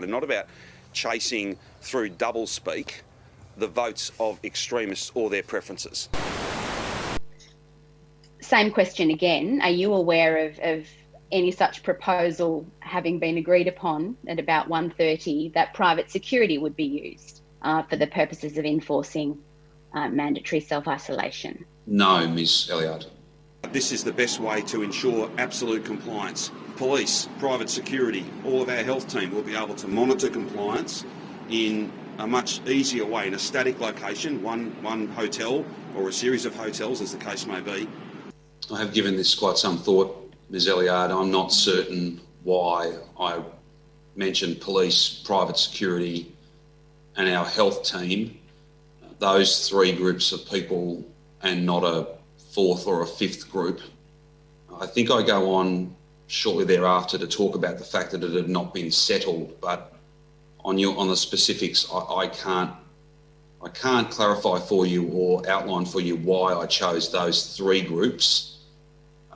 and not about chasing through doublespeak the votes of extremists or their preferences. Same question again. Are you aware of any such proposal having been agreed upon at about 1:30 that private security would be used for the purposes of enforcing mandatory self-isolation? No, Ms Elliott. This is the best way to ensure absolute compliance. Police, private security, all of our health team will be able to monitor compliance in a much easier way in a static location, one hotel or a series of hotels as the case may be. I have given this quite some thought, Ms Elliott. I'm not certain why I mentioned police, private security and our health team, those three groups of people, and not a fourth or a fifth group. I think I go on shortly thereafter to talk about the fact that it had not been settled, but on the specifics, I can't clarify for you or outline for you why I chose those three groups.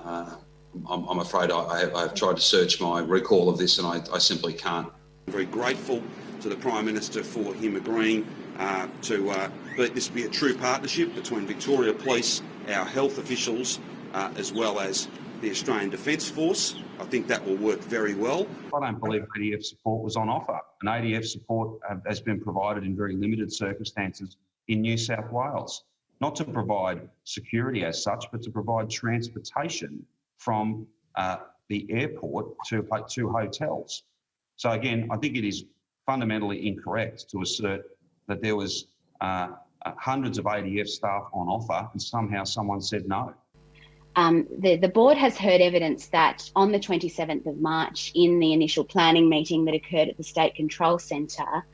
I'm afraid I've tried to search my recall of this and I simply can't. I'm very grateful to the Prime Minister for him agreeing to this be a true partnership between Victoria Police, our health officials, as well as the Australian Defence Force. I think that will work very well. I don't believe ADF support was on offer. And ADF support has been provided in very limited circumstances in New South Wales, not to provide security as such, but to provide transportation from the airport to hotels. So again, I think it is fundamentally incorrect to assert that there was hundreds of ADF staff on offer and somehow someone said no. The board has heard evidence that on the 27th of March, in the initial planning meeting that occurred at the State Control Centre,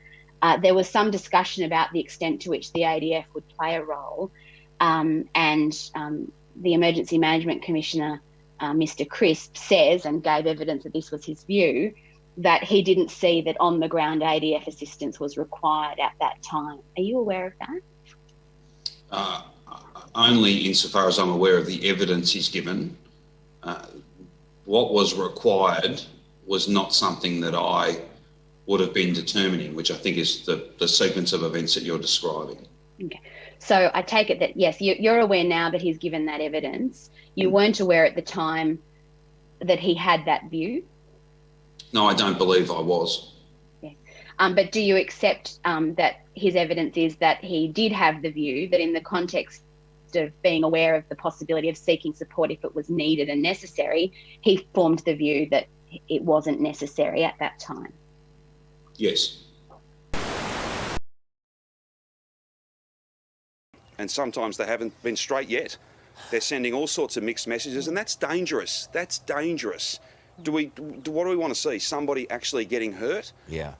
there was some discussion about the extent to which the ADF would play a role, and the Emergency Management Commissioner, Mr Crisp, says, and gave evidence that this was his view, that he didn't see that on-the-ground ADF assistance was required at that time. Are you aware of that? Only insofar as I'm aware of the evidence he's given. What was required was not something that I would have been determining, which I think is the sequence of events that you're describing. Okay. So I take it that, yes, you're aware now that he's given that evidence. You weren't aware at the time that he had that view? No, I don't believe I was. Yeah. But do you accept that his evidence is that he did have the view that in the context of being aware of the possibility of seeking support if it was needed and necessary, he formed the view that it wasn't necessary at that time? Yes. And sometimes they haven't been straight yet. They're sending all sorts of mixed messages, and that's dangerous. That's dangerous. What do we want to see? Somebody actually getting hurt? Yeah.